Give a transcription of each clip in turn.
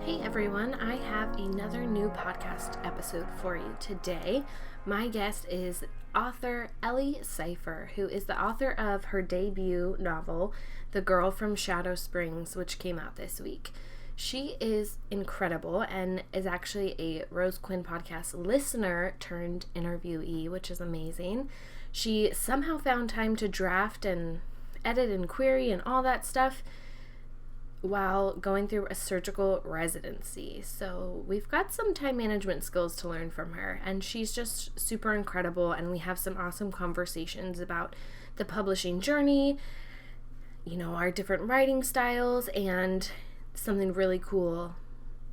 Hey everyone, I have another new podcast episode for you today. My guest is author Ellie Cypher, who is the author of her debut novel, The Girl from Shadow Springs, which came out this week. She is incredible and is actually a Rose Quinn podcast listener turned interviewee, which is amazing. She somehow found time to draft and edit and query and all that stuff while going through a surgical residency. So we've got some time management skills to learn from her, and she's just super incredible, and we have some awesome conversations about the publishing journey, our different writing styles, and something really cool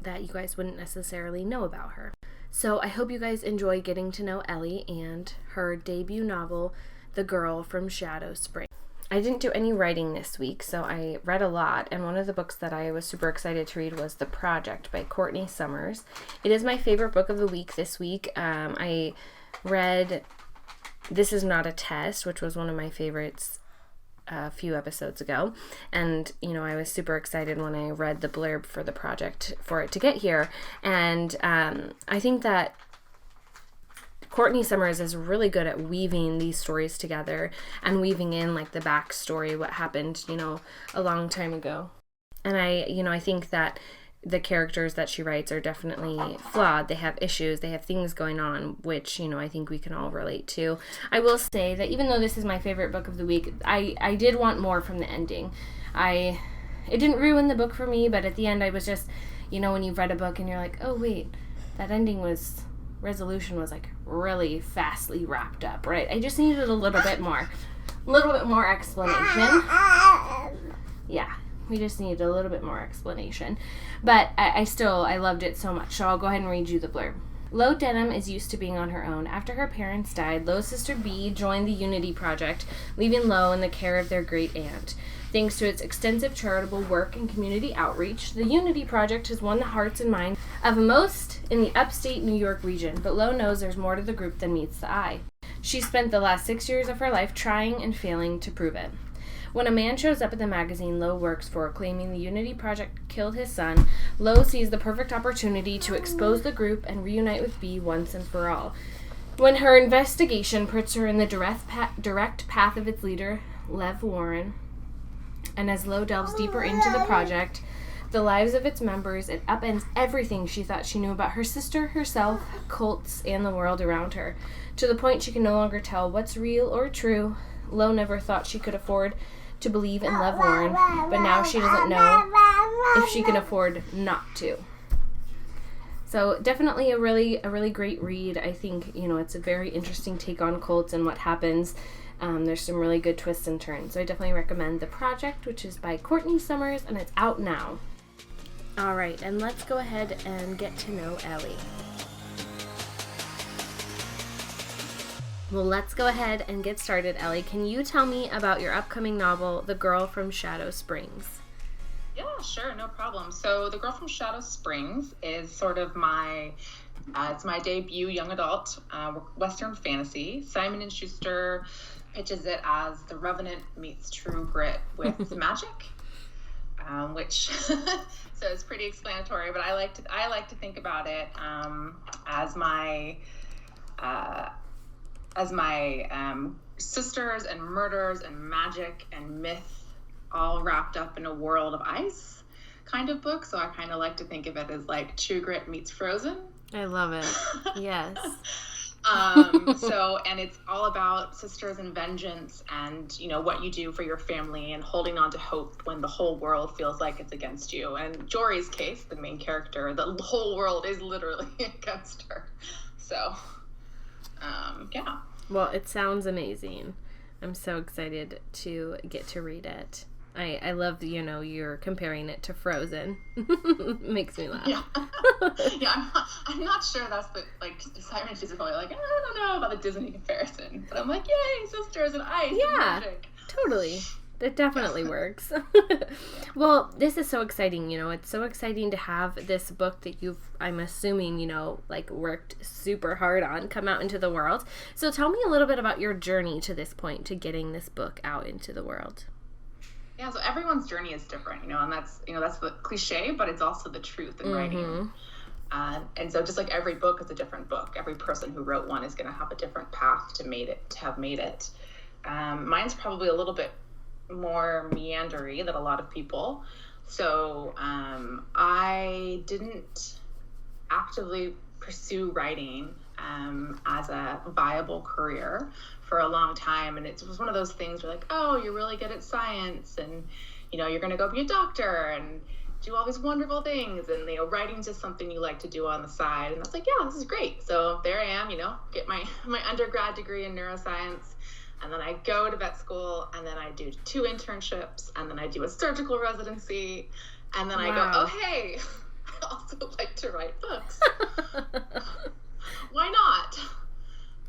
that you guys wouldn't necessarily know about her. So I hope you guys enjoy getting to know Ellie and her debut novel, The Girl from Shadow Springs. I didn't do any writing this week, so I read a lot, and one of the books that I was super excited to read was The Project by Courtney Summers. It is my favorite book of the week this week. I read This Is Not a Test, which was one of my favorites a few episodes ago, and I was super excited when I read the blurb for The Project for it to get here, and I think that Courtney Summers is really good at weaving these stories together and weaving in like the backstory, what happened, a long time ago. And I think that the characters that she writes are definitely flawed. They have issues, they have things going on, which, I think we can all relate to. I will say that even though this is my favorite book of the week, I did want more from the ending. It didn't ruin the book for me, but at the end I was just, when you've read a book and you're like, oh wait, that resolution was like really fastly wrapped up, right? I just needed a little bit more explanation. Yeah, we just needed a little bit more explanation. But I loved it so much, so I'll go ahead and read you the blurb. Lo Denham is used to being on her own. After her parents died, Lo's sister Bee joined the Unity Project, leaving Lo in the care of their great aunt. Thanks to its extensive charitable work and community outreach, the Unity Project has won the hearts and minds of most in the upstate New York region, but Lo knows there's more to the group than meets the eye. She spent the last 6 years of her life trying and failing to prove it. When a man shows up at the magazine Lo works for, claiming the Unity Project killed his son, Lo sees the perfect opportunity to expose the group and reunite with Bee once and for all. When her investigation puts her in the direct path of its leader, Lev Warren, and as Lo delves deeper into the project, the lives of its members, it upends everything she thought she knew about her sister, herself, cults, and the world around her. To the point she can no longer tell what's real or true, Lo never thought she could afford to believe in Lev Warren, but now she doesn't know if she can afford not to. So definitely a really great read. I think, it's a very interesting take on cults and what happens. There's some really good twists and turns. So I definitely recommend The Project, which is by Courtney Summers, and it's out now. All right, and let's go ahead and get to know Ellie. Well, let's go ahead and get started, Ellie. Can you tell me about your upcoming novel, The Girl from Shadow Springs? Yeah, sure, no problem. So The Girl from Shadow Springs is sort of it's my debut young adult Western fantasy. Simon & Schuster pitches it as The Revenant meets True Grit with magic, which so it's pretty explanatory. But I like to think about it as my sisters and murders and magic and myth all wrapped up in a world of ice kind of book. So I kind of like to think of it as like True Grit meets Frozen. I love it. Yes. And it's all about sisters and vengeance and, what you do for your family and holding on to hope when the whole world feels like it's against you. And Jory's case, the main character, the whole world is literally against her. So, yeah. Well, it sounds amazing. I'm so excited to get to read it. I love, you're comparing it to Frozen. Makes me laugh. Yeah. Yeah, I'm not sure that's the, Simon She's probably like, I don't know about the Disney comparison. But I'm like, yay, sisters and ice and magic. Totally. It definitely works. Well, this is so exciting, it's so exciting to have this book that I'm assuming, worked super hard on come out into the world. So tell me a little bit about your journey to this point, to getting this book out into the world. Yeah, so everyone's journey is different, and that's the cliche, but it's also the truth in writing. And so just like every book is a different book, every person who wrote one is going to have a different path to have made it. Mine's probably a little bit more meandery than a lot of people. So I didn't actively pursue writing as a viable career for a long time. And it was one of those things where like, oh, you're really good at science and, you're going to go be a doctor and do all these wonderful things. And, writing's just something you like to do on the side. And I was like, yeah, this is great. So there I am, get my undergrad degree in neuroscience. And then I go to vet school and then I do 2 internships and then I do a surgical residency. And then I go, oh, hey, I also like to write books. Why not?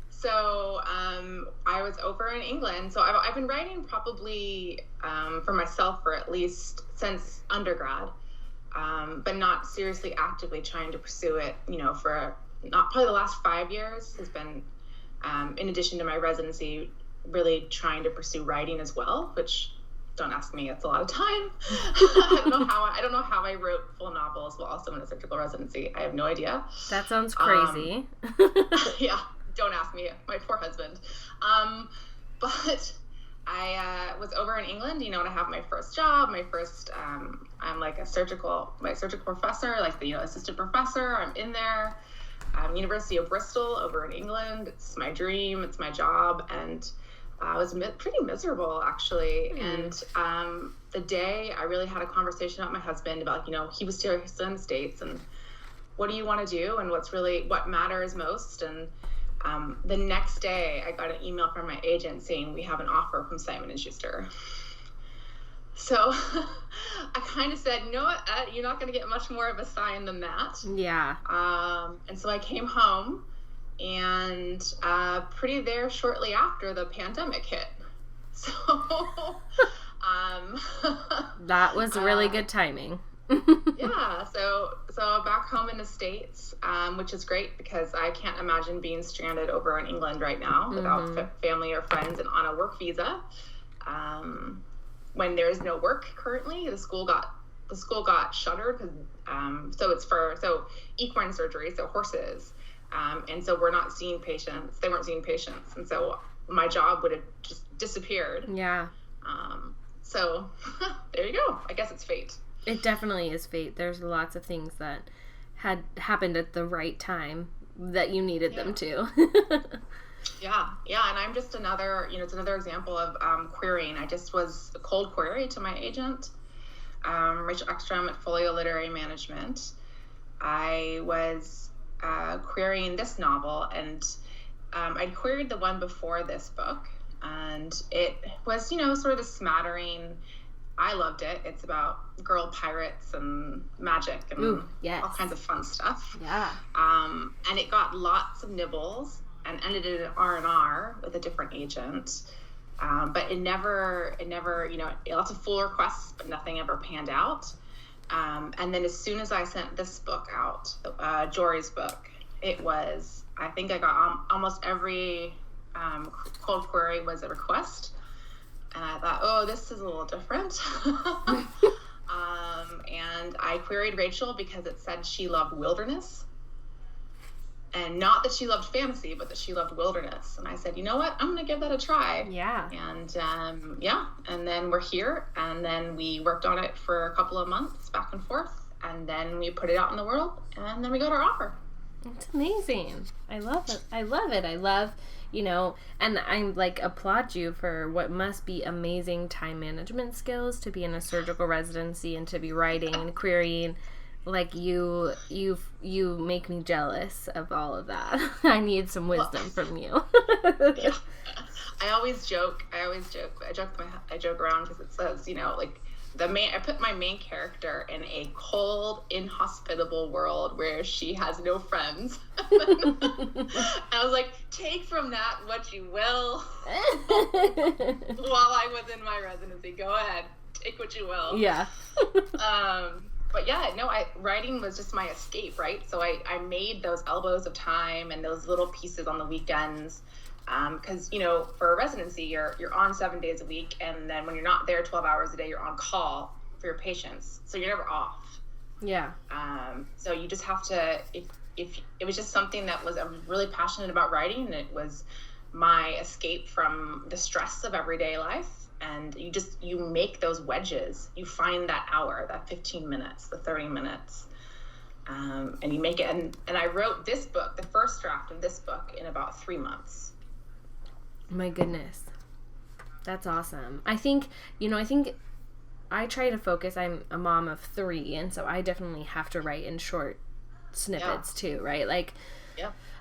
So I was over in England. So I've been writing probably for myself for at least since undergrad, but not seriously actively trying to pursue it, for not probably the last 5 years has been, in addition to my residency, really trying to pursue writing as well, which don't ask me, it's a lot of time. I don't know how I wrote full novels while also in a surgical residency. I have no idea. That sounds crazy. Yeah, don't ask me, my poor husband. But I was over in England, and I have my first job, I'm like my surgical professor, like the assistant professor. I'm in there. University of Bristol over in England. It's my dream. It's my job. And I was pretty miserable, actually. And the day I really had a conversation with my husband about, he was still in the States, and what do you want to do, and what matters most. And the next day I got an email from my agent saying we have an offer from Simon & Schuster. So I kind of said, you know what, you're not going to get much more of a sign than that. Yeah. And so I came home, and pretty there shortly after the pandemic hit. So that was really good timing. Yeah, so back home in the States, which is great because I can't imagine being stranded over in England right now without family or friends and on a work visa. When there is no work currently, the school got shuttered because so it's for equine surgery, so horses, and so we're not seeing patients. They weren't seeing patients, and so my job would have just disappeared. Yeah. So there you go. I guess it's fate. It definitely is fate. There's lots of things that had happened at the right time that you needed them to. Yeah, and I'm just another, it's another example of querying. I just was a cold query to my agent, Rachel Ekstrom at Folio Literary Management. I was querying this novel, and I'd queried the one before this book, and it was, sort of a smattering. I loved it. It's about girl pirates and magic and all kinds of fun stuff. Yeah. And it got lots of nibbles and ended in an R&R with a different agent. But it never, lots of full requests, but nothing ever panned out. And then as soon as I sent this book out, Jory's book, I think I got almost every cold query was a request. And I thought, oh, this is a little different. And I queried Rachel because it said she loved wilderness. And not that she loved fantasy, but that she loved wilderness. And I said, you know what? I'm going to give that a try. Yeah. And and then we're here. And then we worked on it for a couple of months back and forth. And then we put it out in the world. And then we got our offer. It's amazing. I love it. I love, and I'm applaud you for what must be amazing time management skills to be in a surgical residency and to be writing and querying. You make me jealous of all of that. I need some wisdom from you. Yeah. I always joke. I joke around because it says, I put my main character in a cold, inhospitable world where she has no friends. I was like, take from that what you will. While I was in my residency, go ahead, take what you will. Yeah. But yeah, no, writing was just my escape, right? So I made those elbows of time and those little pieces on the weekends Because, for a residency, you're on 7 days a week, and then when you're not there 12 hours a day, you're on call for your patients. So you're never off. Yeah. So you just have to, if it was just something that I was really passionate about writing, and it was my escape from the stress of everyday life. And you make those wedges. You find that hour, that 15 minutes, the 30 minutes. And you make it. And I wrote this book, the first draft of this book, in about 3 months. My goodness. That's awesome. I think I try to focus. I'm a mom of 3, and so I definitely have to write in short snippets too, right? Like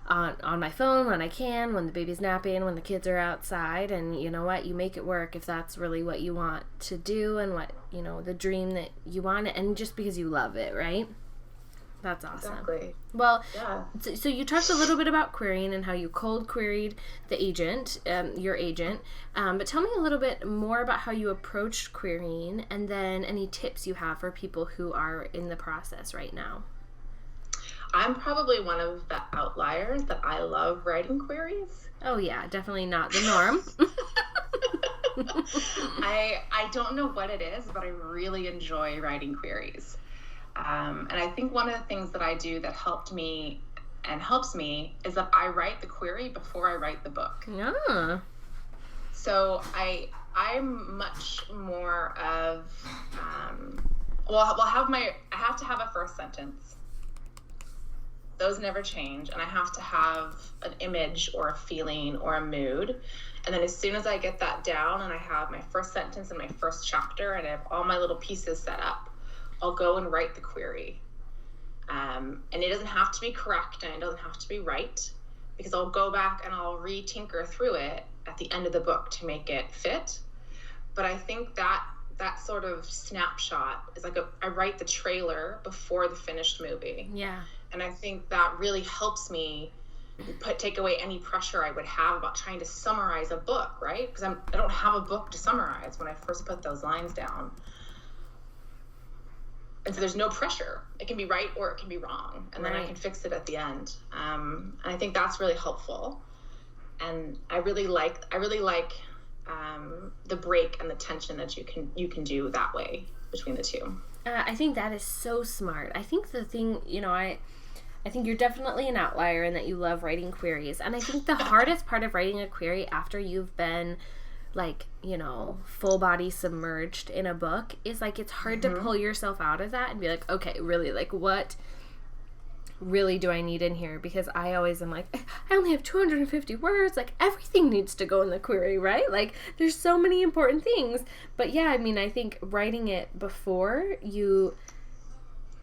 on my phone when I can, when the baby's napping, when the kids are outside, and you know what? You make it work if that's really what you want to do and what, the dream that you want, and just because you love it, right? That's awesome. Exactly. Well, so you talked a little bit about querying and how you cold queried the agent, your agent. But tell me a little bit more about how you approached querying, and then any tips you have for people who are in the process right now. I'm probably one of the outliers that I love writing queries. Oh yeah, definitely not the norm. I don't know what it is, but I really enjoy writing queries. And I think one of the things that I do that helped me and helps me is that I write the query before I write the book. Yeah. So I'm much more of, I have to have a first sentence. Those never change. And I have to have an image or a feeling or a mood. And then as soon as I get that down and I have my first sentence and my first chapter and I have all my little pieces set up, I'll go and write the query. And it doesn't have to be correct and it doesn't have to be right, because I'll go back and I'll re-tinker through it at the end of the book to make it fit. But I think that sort of snapshot is like I write the trailer before the finished movie. Yeah. And I think that really helps me take away any pressure I would have about trying to summarize a book, right? Because I don't have a book to summarize when I first put those lines down. And so there's no pressure. It can be right or it can be wrong. And then I can fix it at the end. And I think that's really helpful. And I really like the break and the tension that you can do that way between the two. I think that is so smart. I think the thing, I think you're definitely an outlier in that you love writing queries. And I think the hardest part of writing a query after you've been full body submerged in a book is it's hard to pull yourself out of that and be like, okay, really, what really do I need in here? Because I always am I only have 250 words. Everything needs to go in the query, right? There's so many important things. But yeah, I think writing it before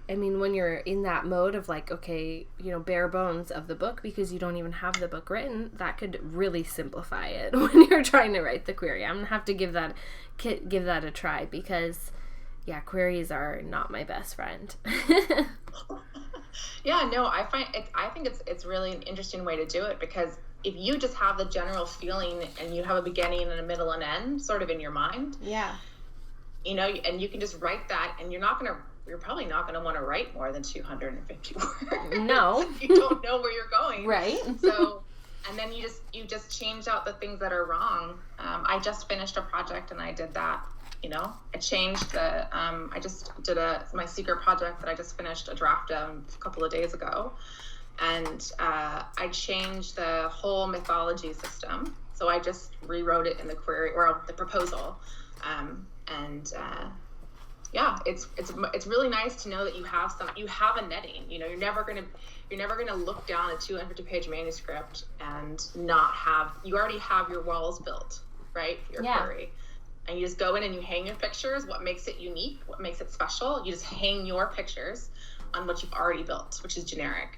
when you're in that mode of okay, bare bones of the book, because you don't even have the book written, that could really simplify it when you're trying to write the query. I'm gonna have to give that a try, because queries are not my best friend. Yeah, no, I think it's really an interesting way to do it, because if you just have the general feeling and you have a beginning and a middle and end sort of in your mind, and you can just write that, and you're probably not going to want to write more than 250 words. No. You don't know where you're going. Right. So, and then you just change out the things that are wrong. I just finished a project and I did that. I changed I just did my secret project that I just finished a draft of a couple of days ago. And I changed the whole mythology system. So I just rewrote it in the query, or the proposal. It's really nice to know that you have a netting. You're never gonna look down a 250-page manuscript and you already have your walls built, right? Your query. And you just go in and you hang your pictures. What makes it unique? What makes it special? You just hang your pictures on what you've already built, which is generic.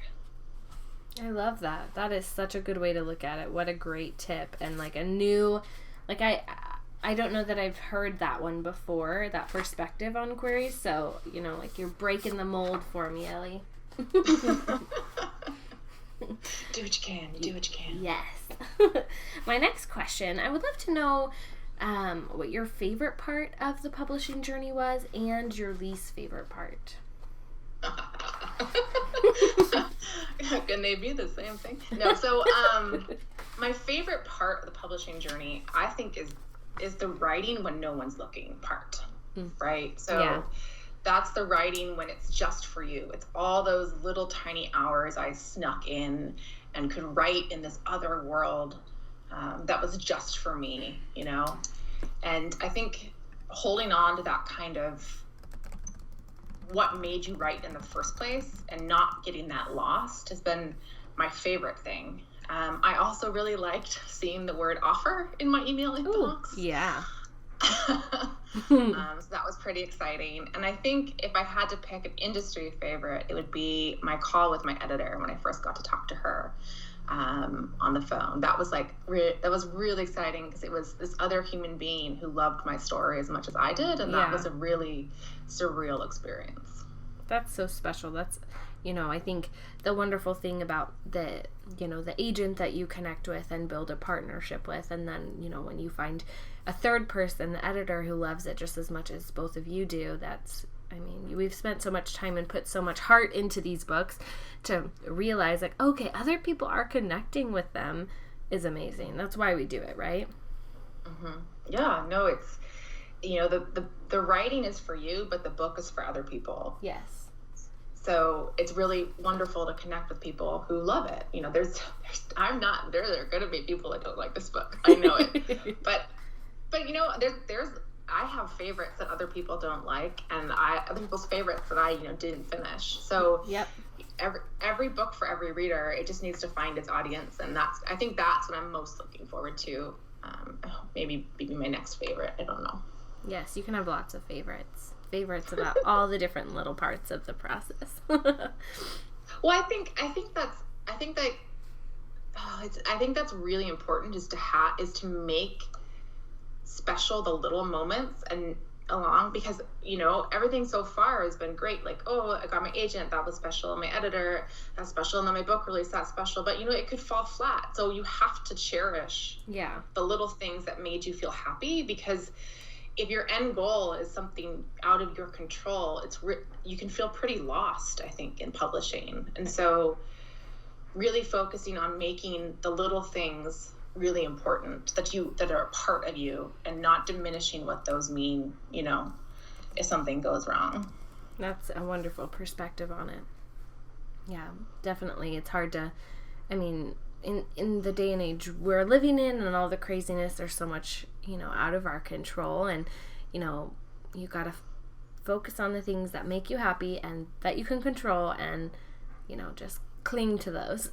I love that. That is such a good way to look at it. What a great tip. And a new, I don't know that I've heard that one before, that perspective on queries. So, you're breaking the mold for me, Ellie. Do what you can. Do what you can. Yes. My next question, I would love to know what your favorite part of the publishing journey was and your least favorite part. Can they be the same thing? No. So my favorite part of the publishing journey, I think, is the writing when no one's looking part, right? So that's the writing when it's just for you. It's all those little tiny hours I snuck in and could write in this other world that was just for me, you know? And I think holding on to that kind of what made you write in the first place and not getting that lost has been my favorite thing. I also really liked seeing the word offer in my email inbox. Ooh, yeah. So that was pretty exciting. And I think if I had to pick an industry favorite, it would be my call with my editor when I first got to talk to her on the phone. That was that was really exciting because it was this other human being who loved my story as much as I did. And that was a really surreal experience. That's so special. That's, I think the wonderful thing about the agent that you connect with and build a partnership with, and then, when you find a third person, the editor, who loves it just as much as both of you do, we've spent so much time and put so much heart into these books to realize, okay, other people are connecting with them is amazing. That's why we do it, right? Mm-hmm. Yeah, no, it's, the writing is for you, but the book is for other people. Yes. So it's really wonderful to connect with people who love it. There are going to be people that don't like this book. I know it. But I have favorites that other people don't like, and other people's favorites that I, didn't finish. So every book for every reader, it just needs to find its audience. And I think that's what I'm most looking forward to. Maybe my next favorite. I don't know. Yes, you can have lots of favorites about all the different little parts of the process. Well, I think that's really important, is to make special the little moments and along, because everything so far has been great. I got my agent, that was special, my editor, that's special, and then my book release, that's special, but it could fall flat. So you have to cherish the little things that made you feel happy, because if your end goal is something out of your control, you can feel pretty lost, I think, in publishing. And so really focusing on making the little things really important that are a part of you, and not diminishing what those mean, if something goes wrong. That's a wonderful perspective on it. Yeah, definitely. It's hard to, in the day and age we're living in and all the craziness, there's so much, out of our control, and, you gotta focus on the things that make you happy and that you can control, and, just cling to those.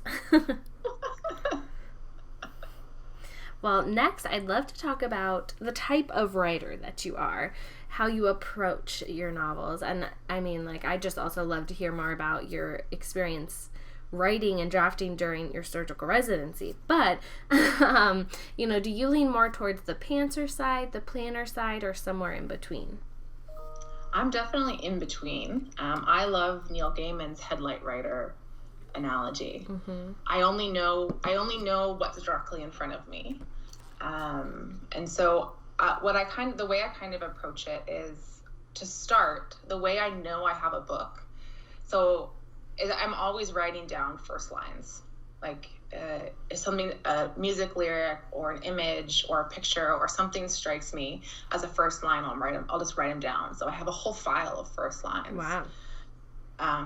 Well, next, I'd love to talk about the type of writer that you are, how you approach your novels. And I just also love to hear more about your experience writing and drafting during your surgical residency. But, do you lean more towards the pantser side, the planner side, or somewhere in between? I'm definitely in between. I love Neil Gaiman's headlight writer analogy. Mm-hmm. I only know what's directly in front of me. And so the way I kind of approach it is to start the way I know I have a book. So I'm always writing down first lines, if something, a music lyric or an image or a picture or something strikes me as a first line, I'll just write them down. So I have a whole file of first lines. Wow.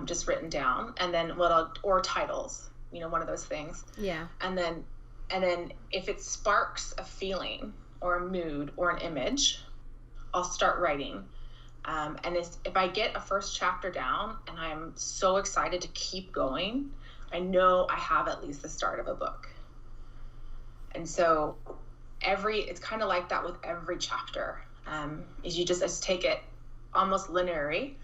Just written down, and then or titles, one of those things. Yeah. And then if it sparks a feeling or a mood or an image, I'll start writing. And if I get a first chapter down and I'm so excited to keep going, I know I have at least the start of a book. And so it's kind of like that with every chapter, is you just take it almost linearly.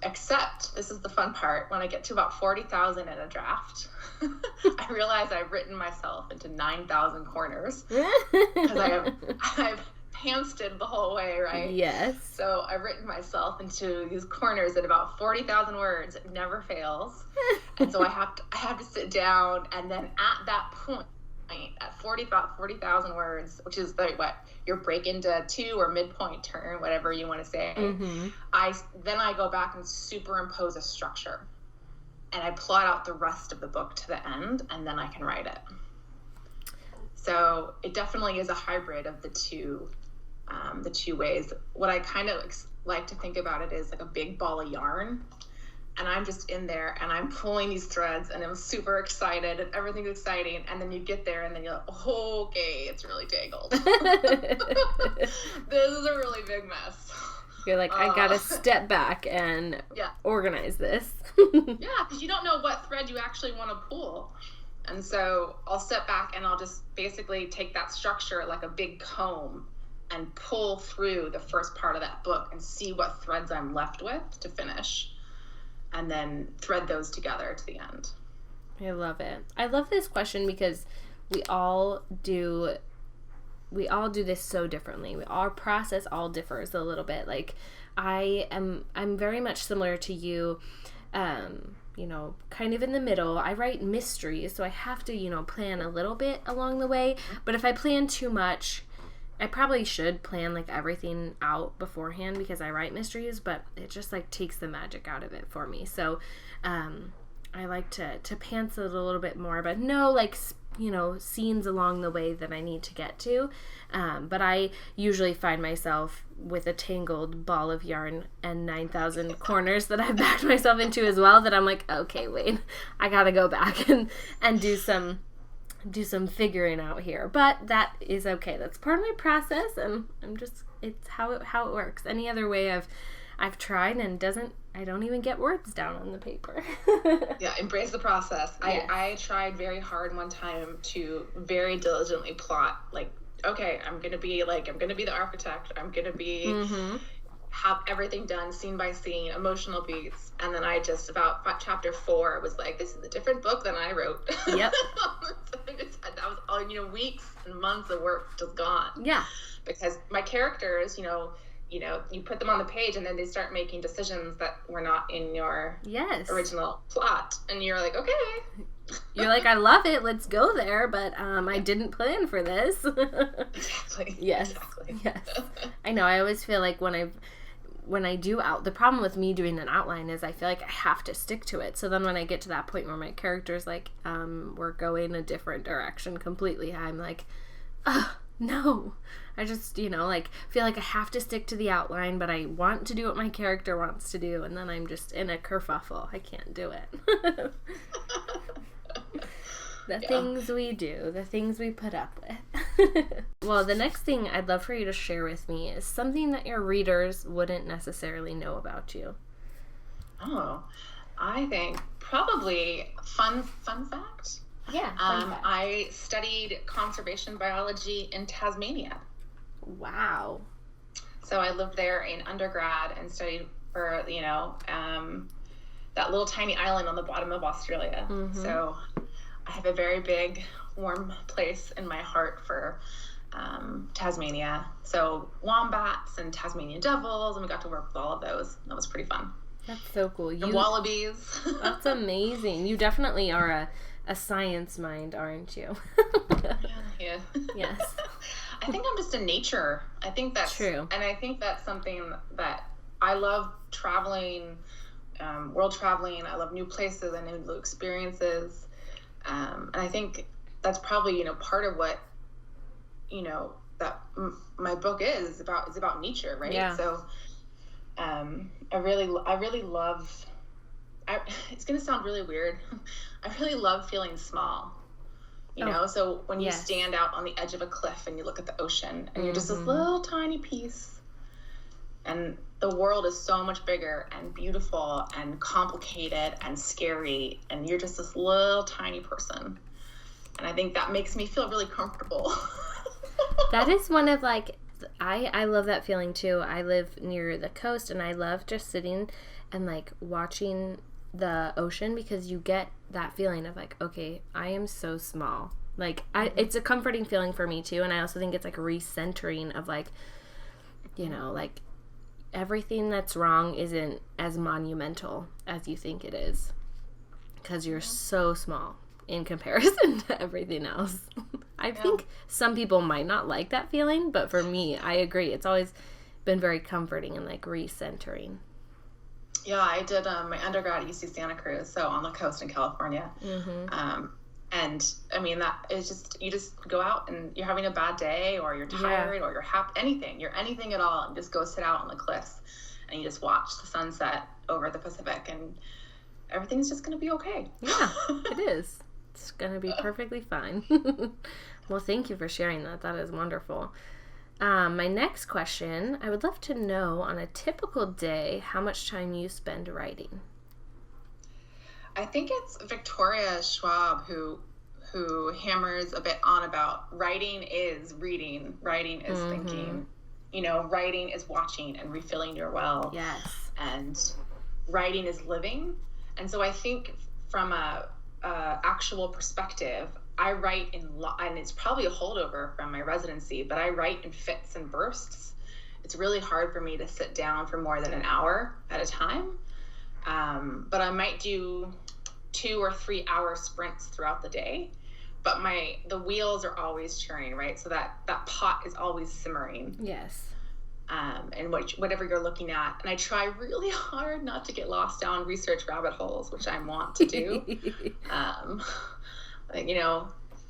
Except, this is the fun part, when I get to about 40,000 in a draft, I realize I've written myself into 9,000 corners, because I've pantsed the whole way, right? Yes. So I've written myself into these corners at about 40,000 words. It never fails. And so I have to sit down, and then at that point, at 40,000 words, which is your break into two or midpoint turn, whatever you want to say. Mm-hmm. I go back and superimpose a structure. and I plot out the rest of the book to the end, and then I can write it. So it definitely is a hybrid of the two ways. What I kind of like to think about it is like a big ball of yarn, and I'm just in there and I'm pulling these threads and I'm super excited and everything's exciting, and then you get there and then you're like, oh, okay, it's really tangled. This is a really big mess. You're like, I gotta step back and organize this. Yeah, because you don't know what thread you actually want to pull. And so I'll step back and I'll just basically take that structure like a big comb and pull through the first part of that book and see what threads I'm left with to finish, and then thread those together to the end. I love it. I love this question because we all do this so differently. Our process all differs a little bit. Like I'm very much similar to you, kind of in the middle. I write mysteries, so I have to, plan a little bit along the way. But if I plan too much, I probably should plan like everything out beforehand because I write mysteries, but it just like takes the magic out of it for me. So I like to pants it a little bit more, but no like scenes along the way that I need to get to. But I usually find myself with a tangled ball of yarn and 9,000 corners that I've backed myself into as well, that I'm like, okay, wait, I gotta go back and do some figuring out here. But that is okay. That's part of my process, and it's how it works. Any other way I've tried and I don't even get words down on the paper. Yeah, embrace the process. Yes. I tried very hard one time to very diligently plot, like, okay, I'm gonna be the architect. I'm gonna be have everything done scene by scene, emotional beats, and then I just about chapter 4 was like, this is a different book than I wrote. Yep. So that was all, weeks and months of work just gone. Yeah. Because my characters, you put them on the page and then they start making decisions that were not in your original plot, and you're like, okay. You're like, I love it, let's go there, but I didn't plan for this. Exactly. Yes. Exactly. Yes. I know. I always feel like when I do the problem with me doing an outline is I feel like I have to stick to it. So then when I get to that point where my character's like, we're going a different direction completely, I'm like, no. I just, feel like I have to stick to the outline, but I want to do what my character wants to do, and then I'm just in a kerfuffle. I can't do it. Things we do, the things we put up with. Well, the next thing I'd love for you to share with me is something that your readers wouldn't necessarily know about you. Oh, I think probably fun fact. Yeah, fun fact. I studied conservation biology in Tasmania. Wow. So I lived there in undergrad and studied for, that little tiny island on the bottom of Australia. Mm-hmm. So I have a very big, warm place in my heart for Tasmania. So wombats and Tasmanian devils, and we got to work with all of those. That was pretty fun. That's so cool. And wallabies. That's amazing. You definitely are a science mind, aren't you? Yeah. Yes. I think I'm just a nature. I think that's true. And I think that's something that I love traveling, world traveling. I love new places and new experiences. And I think that's probably, part of what, that my book is about. It's about nature, right? Yeah. So, I really love, it's going to sound really weird. I really love feeling small, so when you stand out on the edge of a cliff and you look at the ocean and you're just this little tiny piece, and the world is so much bigger and beautiful and complicated and scary, and you're just this little tiny person. And I think that makes me feel really comfortable. That is one of I love that feeling too. I live near the coast, and I love just sitting and watching the ocean, because you get that feeling of okay, I am so small. It's a comforting feeling for me too, and I also think it's recentering of everything that's wrong isn't as monumental as you think it is, because you're so small in comparison to everything else. I think some people might not like that feeling, but for me, I agree. It's always been very comforting and recentering. Yeah, I did my undergrad at UC Santa Cruz, so on the coast in California. And I mean, that is just, you just go out and you're having a bad day, or you're tired, or you're happy, you're anything at all, and just go sit out on the cliffs and you just watch the sunset over the Pacific, and everything's just going to be okay. Yeah, it is. It's going to be perfectly fine. Well, thank you for sharing that. That is wonderful. My next question, I would love to know, on a typical day, how much time you spend writing. I think it's Victoria Schwab who hammers a bit on about writing is reading, writing is thinking, writing is watching and refilling your well. Yes. And writing is living. And so I think from a actual perspective, I write and it's probably a holdover from my residency, but I write in fits and bursts. It's really hard for me to sit down for more than an hour at a time. But I might do 2 or 3 hour sprints throughout the day, but the wheels are always churning, right? So that pot is always simmering. Yes. And whatever you're looking at. And I try really hard not to get lost down research rabbit holes, which I want to do.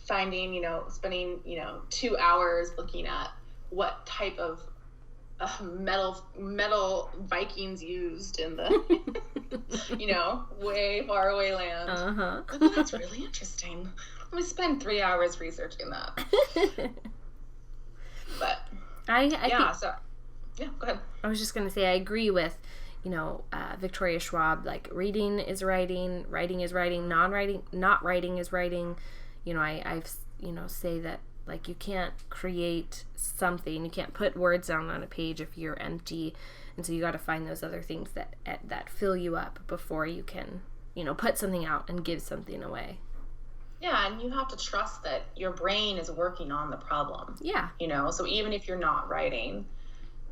Finding, spending, 2 hours looking at what type of metal Vikings used in the, way far away land. Oh, that's really interesting. Let me spend 3 hours researching that. But yeah, go ahead. I was just going to say, I agree with, Victoria Schwab, like, reading is writing, writing is writing, not writing is writing. I've say that, like, you can't create something, you can't put words down on a page if you're empty, and so you got to find those other things that fill you up before you can, put something out and give something away. Yeah, and you have to trust that your brain is working on the problem. Yeah. So even if you're not writing,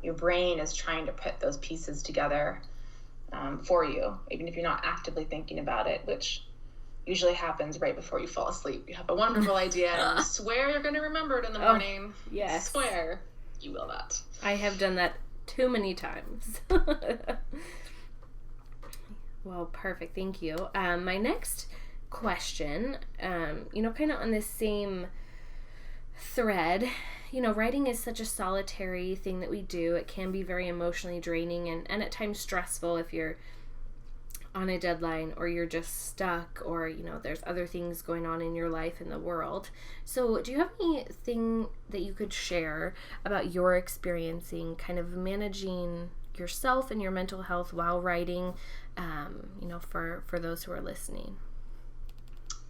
your brain is trying to put those pieces together for you, even if you're not actively thinking about it, which usually happens right before you fall asleep. You have a wonderful idea and you swear you're going to remember it in the morning. Yes. Swear you will not. I have done that too many times. Well, perfect. Thank you. My next question, kind of on this same thread, writing is such a solitary thing that we do. It can be very emotionally draining and at times stressful if you're on a deadline or you're just stuck or, there's other things going on in your life in the world. So do you have anything that you could share about your experiencing kind of managing yourself and your mental health while writing, for those who are listening?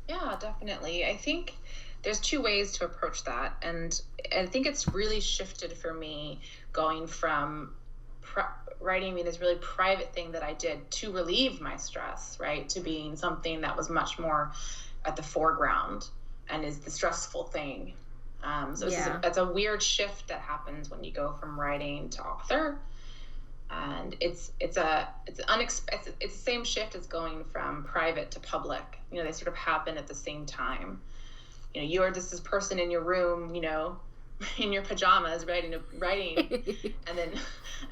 Yeah, definitely. I think there's 2 ways to approach that. And I think it's really shifted for me going from writing being this really private thing that I did to relieve my stress, right, to being something that was much more at the foreground and is the stressful thing. It's a weird shift that happens when you go from writing to author. And it's the same shift as going from private to public. They sort of happen at the same time. You're just this person in your room, in your pajamas writing, and then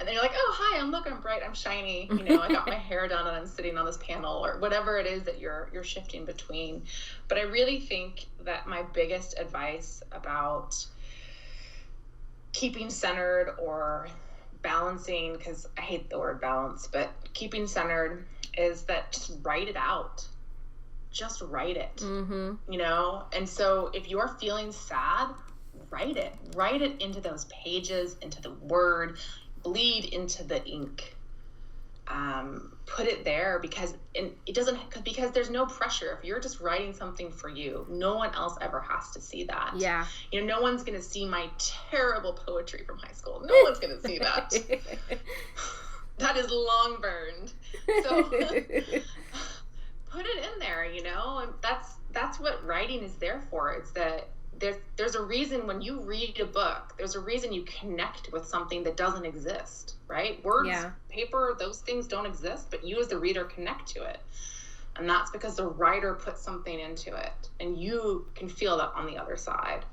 you're like, oh, hi, I'm bright, I'm shiny, I got my hair done and I'm sitting on this panel, or whatever it is that you're shifting between. But I really think that my biggest advice about keeping centered or balancing, because I hate the word balance, but keeping centered, is that just write it out. Just write it. And so if you're feeling sad, write it into those pages, into the word, bleed into the ink. Put it there because there's no pressure. If you're just writing something for you, no one else ever has to see that. Yeah. No one's going to see my terrible poetry from high school. No one's going to see that. That is long burned. So put it in there, and that's what writing is there for. It's that there's a reason when you read a book, there's a reason you connect with something that doesn't exist, right? Words, paper, those things don't exist, but you as the reader connect to it. And that's because the writer put something into it, and you can feel that on the other side.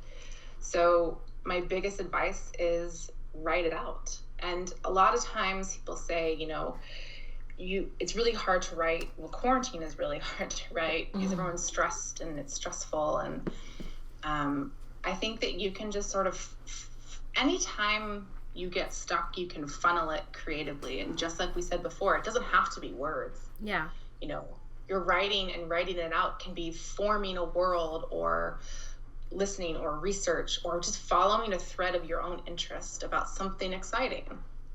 So my biggest advice is write it out. And a lot of times people say, it's really hard to write. Well, quarantine is really hard to write because everyone's stressed and it's stressful. And I think that you can just sort of, anytime you get stuck, you can funnel it creatively. And just like we said before, it doesn't have to be words. Yeah. You know, you're writing it out can be forming a world, or listening, or research, or just following a thread of your own interest about something exciting.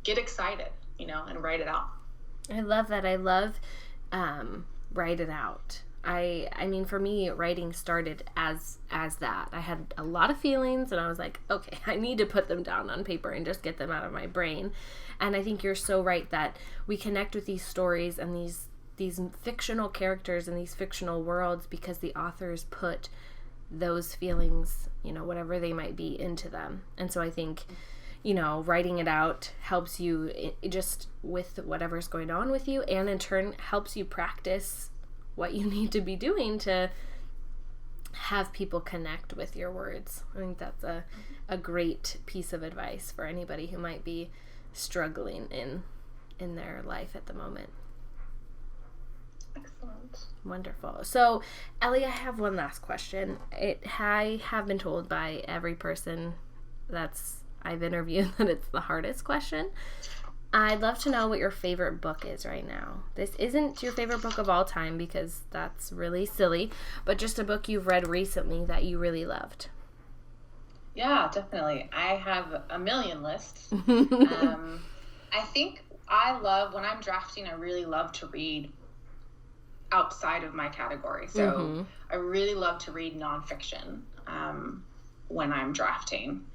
Get excited, and write it out. I love that. I love write it out. I mean, for me, writing started as that. I had a lot of feelings, and I was like, okay, I need to put them down on paper and just get them out of my brain. And I think you're so right that we connect with these stories and these fictional characters and these fictional worlds because the authors put those feelings, whatever they might be, into them. And so I think, writing it out helps you just with whatever's going on with you, and in turn helps you practice what you need to be doing to have people connect with your words. I think that's a great piece of advice for anybody who might be struggling in their life at the moment. Excellent. Wonderful. So, Ellie, I have one last question. I have been told by every person I've interviewed that it's the hardest question. I'd love to know what your favorite book is right now. This isn't your favorite book of all time because that's really silly, but just a book you've read recently that you really loved. Yeah, definitely. I have a million lists. I think when I'm drafting, I really love to read outside of my category. So I really love to read nonfiction when I'm drafting.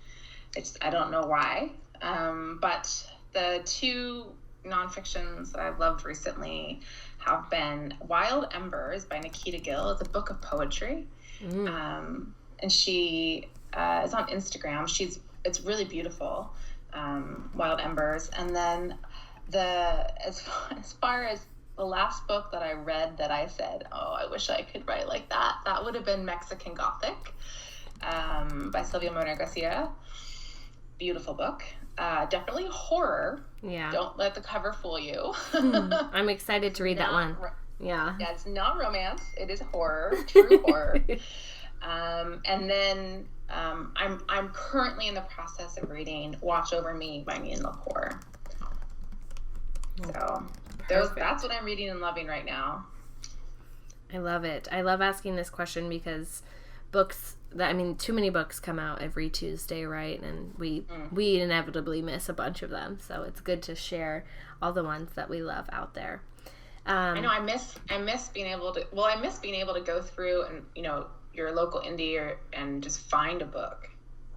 I don't know why, but the two nonfictions that I've loved recently have been Wild Embers by Nikita Gill. It's a book of poetry, and she is on Instagram. It's really beautiful, Wild Embers. And then as far as the last book that I read that I said, oh, I wish I could write like that, that would have been Mexican Gothic by Silvia Moreno Garcia. Beautiful book. Definitely horror. Yeah. Don't let the cover fool you. I'm excited to read that one. Yeah. Yeah, it's not romance. It is horror. True horror. And then I'm currently in the process of reading Watch Over Me by Ian Lepore. So that's what I'm reading and loving right now. I love it. I love asking this question because too many books come out every Tuesday, right? And we inevitably miss a bunch of them. So it's good to share all the ones that we love out there. I know I miss being able to go through and, your local indie and just find a book,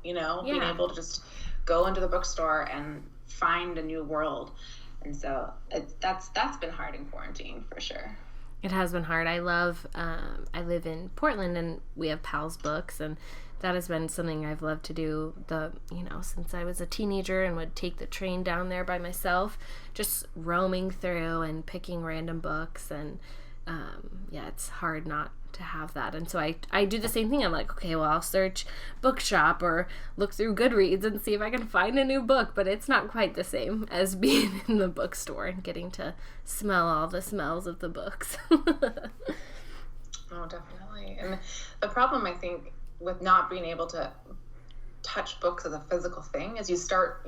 being able to just go into the bookstore and find a new world. And so that's been hard in quarantine for sure. It has been hard. I live in Portland and we have Pals Books, and that has been something I've loved to do since I was a teenager and would take the train down there by myself, just roaming through and picking random books. And it's hard not to have that. And so I do the same thing. I'm like, okay, well, I'll search Bookshop or look through Goodreads and see if I can find a new book, but it's not quite the same as being in the bookstore and getting to smell all the smells of the books. Oh, definitely. And the problem, I think, with not being able to touch books as a physical thing is you start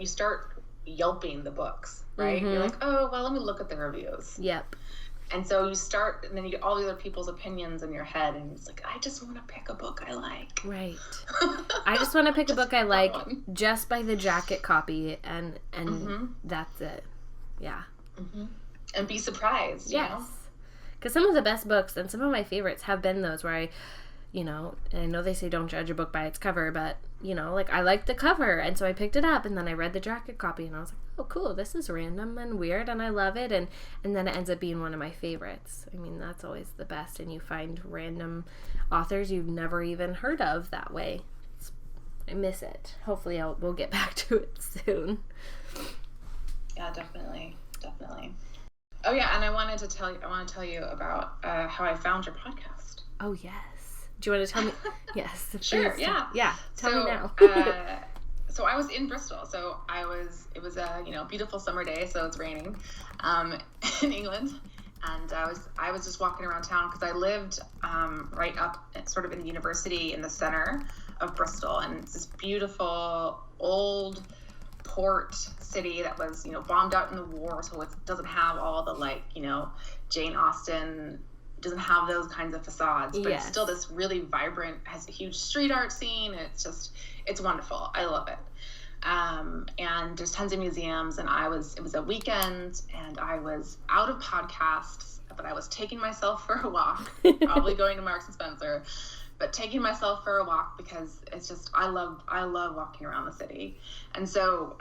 yelping the books, right? You're like, oh, well, let me look at the reviews. Yep. And so you start, and then you get all the other people's opinions in your head, and it's like, I just want to pick a book I like. Right. I just want to pick a book I like just by the jacket copy, and that's it. Yeah. And be surprised, yes. Because some of the best books and some of my favorites have been those where I know they say don't judge a book by its cover, but, I liked the cover, and so I picked it up, and then I read the jacket copy, and I was like, oh, cool, this is random and weird, and I love it, and then it ends up being one of my favorites. I mean, that's always the best, and you find random authors you've never even heard of that way. I miss it. Hopefully we'll get back to it soon. Yeah, definitely. Oh, yeah, and I want to tell you about how I found your podcast. Oh, yes. Do you want to tell me? Yes. Sure, please. Yeah. Tell me now. so I was in Bristol. So it was a, beautiful summer day. So it's raining, in England. And I was just walking around town because I lived, right up sort of in the university in the center of Bristol. And it's this beautiful old port city that was, bombed out in the war. So it doesn't have all the Jane Austen, doesn't have those kinds of facades, but It's still this really vibrant, has a huge street art scene. It's wonderful. I love it. And there's tons of museums, and it was a weekend, and I was out of podcasts, but I was taking myself for a walk, probably going to Marks and Spencer, but taking myself for a walk because it's just, I love walking around the city. And so,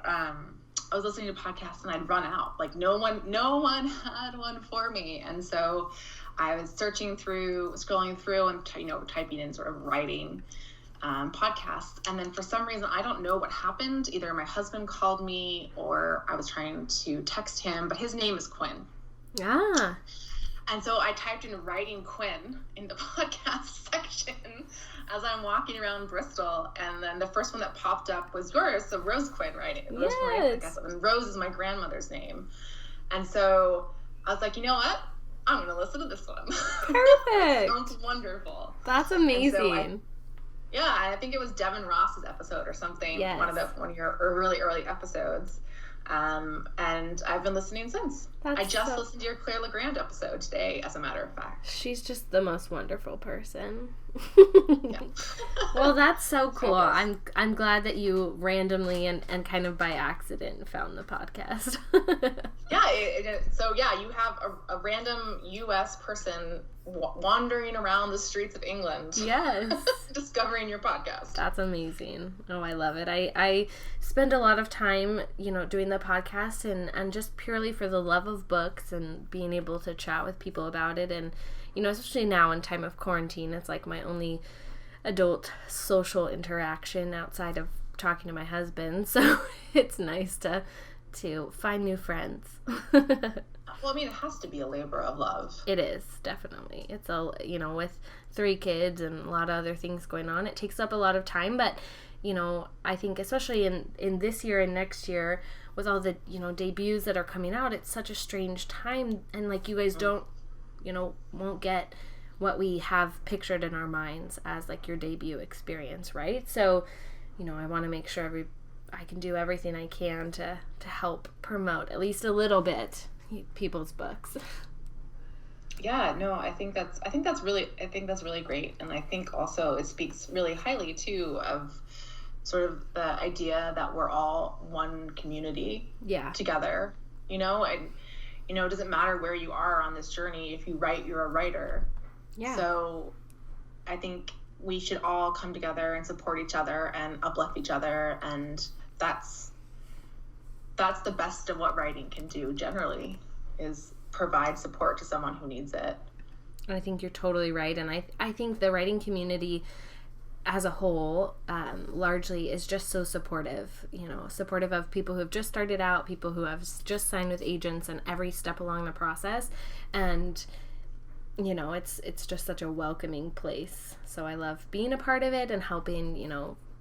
I was listening to podcasts and I'd run out. Like no one had one for me. And so I was scrolling through and, typing in sort of writing podcasts. And then for some reason, I don't know what happened. Either my husband called me or I was trying to text him, but his name is Quinn. Ah. And so I typed in writing Quinn in the podcast section as I'm walking around Bristol. And then the first one that popped up was yours. So Rose Quinn writing. Yes. And Rose is my grandmother's name. And so I was like, you know what? I'm going to listen to this one. Perfect. Sounds wonderful. That's amazing. I think it was Devin Ross's episode or something. Yes. One of your really early episodes. And I've been listening since. I just listened to your Claire Legrand episode today, as a matter of fact. She's just the most wonderful person. Yeah. Well, that's so cool. I'm glad that you randomly and kind of by accident found the podcast. So you have a random U.S. person wandering around the streets of England. Yes. Discovering your podcast. That's amazing. Oh, I love it. I spend a lot of time, doing the podcast and just purely for the love of books and being able to chat with people about it. And, especially now in time of quarantine, it's like my only adult social interaction outside of talking to my husband. So it's nice to find new friends. Well, it has to be a labor of love. It is, definitely. It's with 3 kids and a lot of other things going on, it takes up a lot of time. But, I think especially in this year and next year with all the, debuts that are coming out, it's such a strange time. And like you guys won't get what we have pictured in our minds as like your debut experience, right? So, I want to make sure I can do everything I can to help promote at least a little bit people's books. Yeah, no, I think that's really great. And I think also it speaks really highly too of sort of the idea that we're all one community together, and it doesn't matter where you are on this journey. If you write, you're a writer. Yeah. So I think we should all come together and support each other and uplift each other. And that's the best of what writing can do generally, is provide support to someone who needs it. I think you're totally right. And I think the writing community as a whole, largely is just so supportive of people who have just started out, people who have just signed with agents and every step along the process. And, it's just such a welcoming place. So I love being a part of it and helping,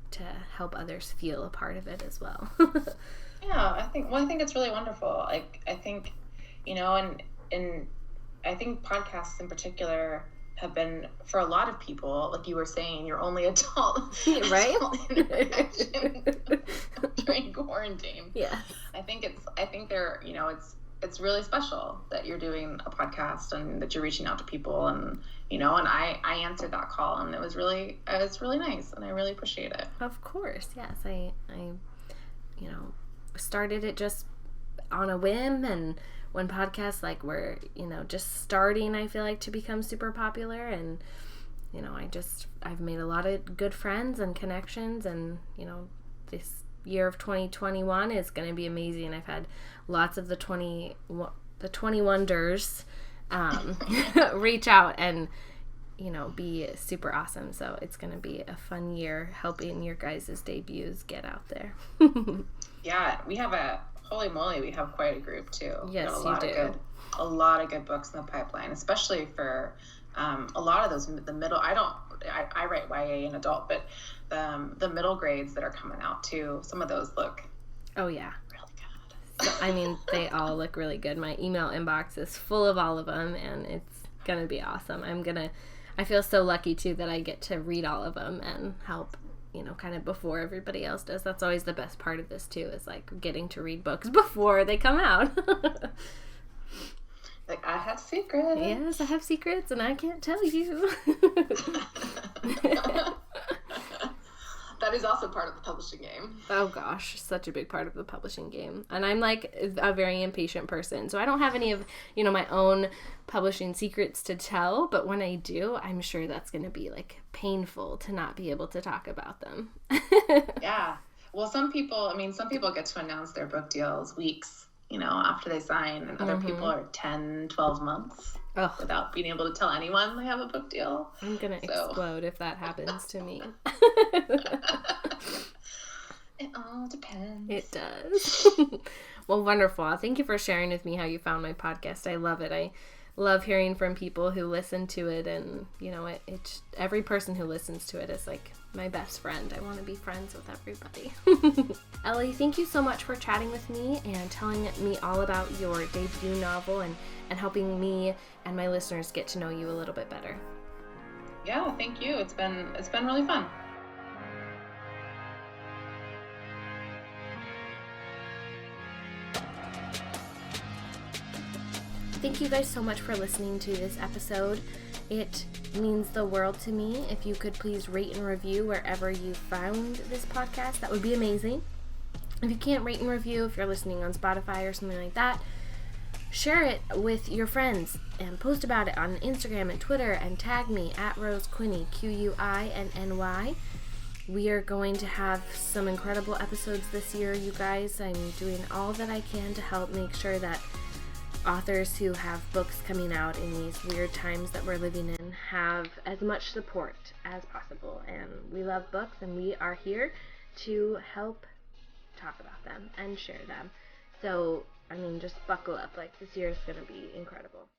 to help others feel a part of it as well. Yeah, I think it's really wonderful. I think, and I think podcasts in particular have been, for a lot of people, like you were saying, your only adult interaction during quarantine. Yeah. I think they're, it's really special that you're doing a podcast and that you're reaching out to people, and and I answered that call, and it was really nice, and I really appreciate it. Of course, yes. I started it just on a whim, and when podcasts were just starting, I feel like, to become super popular, and I've made a lot of good friends and connections, and this year of 2021 is going to be amazing. I've had lots of the 21ders reach out and be super awesome. So it's going to be a fun year helping your guys' debuts get out there. Yeah, we have holy moly, we have quite a group too. Yes, a lot of good books in the pipeline, especially for a lot of those, the middle. I don't I write YA and adult, but the middle grades that are coming out too, some of those look oh yeah, really good. so, I mean, they all look really good. My email inbox is full of all of them, and it's gonna be awesome. I feel so lucky too that I get to read all of them and help, kind of before everybody else does. That's always the best part of this too, is like getting to read books before they come out. Like, I have secrets. Yes, I have secrets, and I can't tell you. That is also part of the publishing game. Oh gosh, such a big part of the publishing game. And I'm like a very impatient person, so I don't have any of, my own publishing secrets to tell, but when I do, I'm sure that's going to be like painful to not be able to talk about them. Yeah. Well, some people get to announce their book deals weeks, after they sign, and other people are 10, 12 months without being able to tell anyone they have a book deal. I'm going to explode if that happens to me. It all depends. It does. Well, wonderful. Thank you for sharing with me how you found my podcast. I love it. I love hearing from people who listen to it, and every person who listens to it is like my best friend. I want to be friends with everybody. Ellie, thank you so much for chatting with me and telling me all about your debut novel and helping me and my listeners get to know you a little bit better. Yeah, thank you. It's been really fun. Thank you guys so much for listening to this episode. It means the world to me. If you could please rate and review wherever you found this podcast, that would be amazing. If you can't rate and review, if you're listening on Spotify or something like that, share it with your friends and post about it on Instagram and Twitter and tag me at Rose Quinney, QUINNY. We are going to have some incredible episodes this year, you guys. I'm doing all that I can to help make sure that authors who have books coming out in these weird times that we're living in have as much support as possible. And we love books, and we are here to help talk about them and share them. So, just buckle up. Like, this year is going to be incredible.